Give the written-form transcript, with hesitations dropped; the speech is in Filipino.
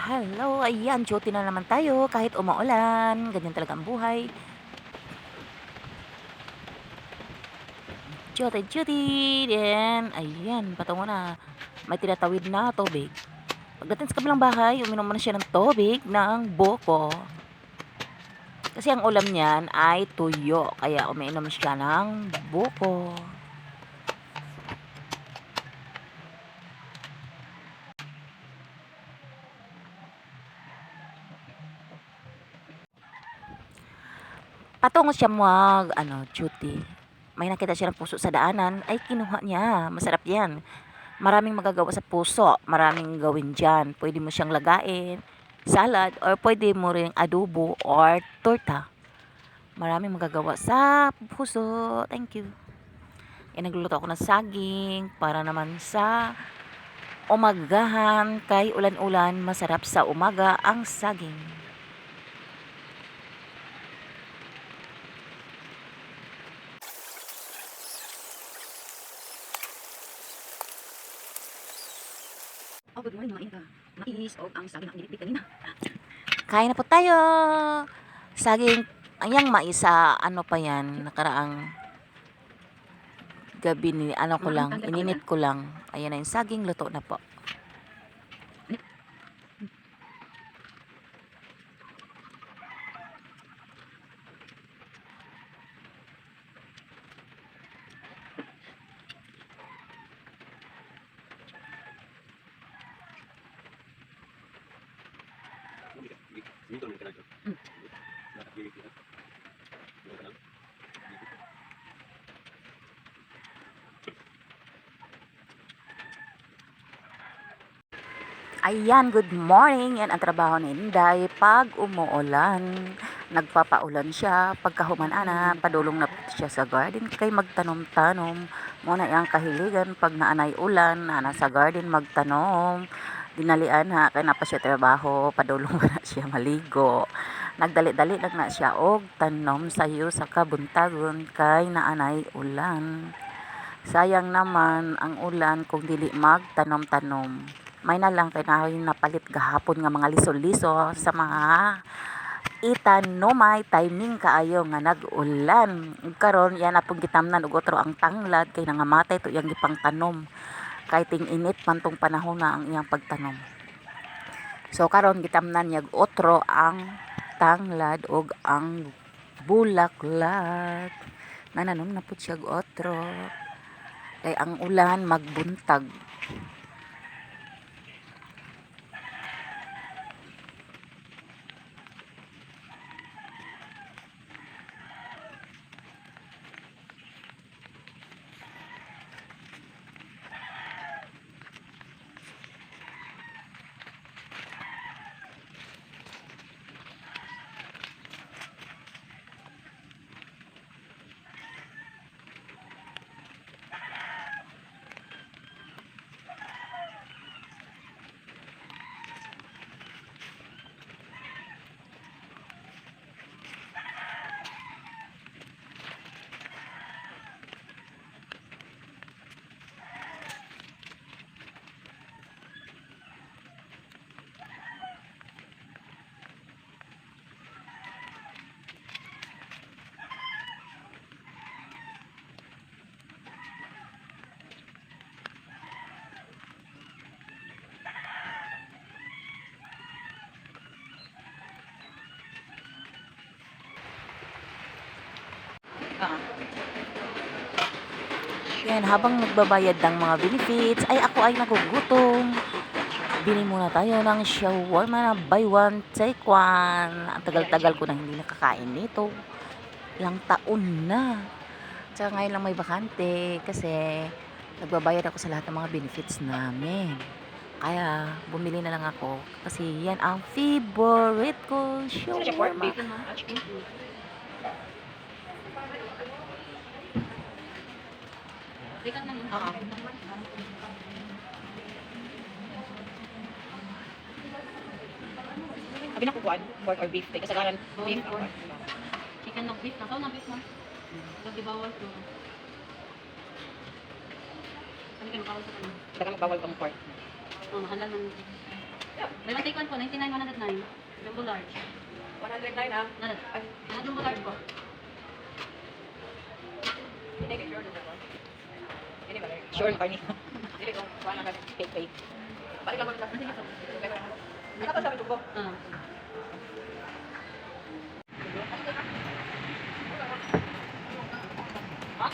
Hello, ayan, duty na naman tayo kahit umuulan. Ganyan talaga ang buhay. Duty. Then, ayan, patungo na. May tinatawid na tubig. Pagdating sa kabilang bahay, uminom na siya ng tubig ng buko. Kasi ang ulam niyan ay tuyo. Kaya umiinom siya ng buko. Patungo siya duty. May nakita siya ng puso sa daanan, ay kinuha niya. Masarap yan. Maraming magagawa sa puso, maraming gawin dyan. Pwede mo siyang lagain, salad, or pwede mo ring adobo or torta. Maraming magagawa sa puso. Thank you. Nagluluto ako ng saging para naman sa umagahan. Kay ulan-ulan, masarap sa umaga ang saging. Oh, good morning mga inka. Mais o ang saging ang nilipit kanina. Kain na po tayo. Saging, ayang maisa, ano pa yan, nakaraang gabi ni, ininit ko lang. Ayan na yung saging, luto na po. Ayan, good morning. Yan ang trabaho ni Inday pag umuulan. Nagpapaulan siya. Pagkahuman-ana, padulong na siya sa garden kay magtanom-tanom. Muna yung kahiligan pag naanay ulan, na sa garden magtanom. Dinalian ha, kay napa siya trabaho, padulong na siya maligo. Nagdali-dali lang na siya og tanom sayo sa kabuntagon kay naanay ulan. Sayang naman ang ulan kung dili magtanom-tanom. May na lang kay napalit gahapon nga mga liso-liso sa mga itanomay timing kaayo nga nag-ulan. Karon yan apong gitamnan og otro ang tanglad kay nangamatay to yang gipang tanom. Kay ting init man tong panahon na ang iyang pagtanom. So karon gitamnan yag otro ang tanglad og ang bulaklak. Nananom na pud siya otro. Kay ang ulan magbuntag. Yan, habang nagbabayad ng mga benefits, ay ako ay nagugutom. Bili muna tayo ng shawarma na buy one, take one. Ang tagal-tagal ko na hindi nakakain nito. Ilang taon na. Tsaka ngayon lang may bakante kasi nagbabayad ako sa lahat ng mga benefits namin. Kaya bumili na lang ako kasi yan ang favorite ko, shawarma. Abi na kukuan pork or beef. Kasagaran beef. Chicken ng beef na. Saan na beef na? Lagi bawal to. Ano ka bawal sa kanya? Dagang bawal kang pork. Oh, mahal ng May one take one po, 99,109. Jumbo large. 109 ha. Ano jumbo large po? Hindi ka sure doon ako. Hindi ba? Sure ka ni. Dili ko, wala ka fake. Balik lang mo sa. Sige, so. Ano pa sabi ko? Ah. Ha?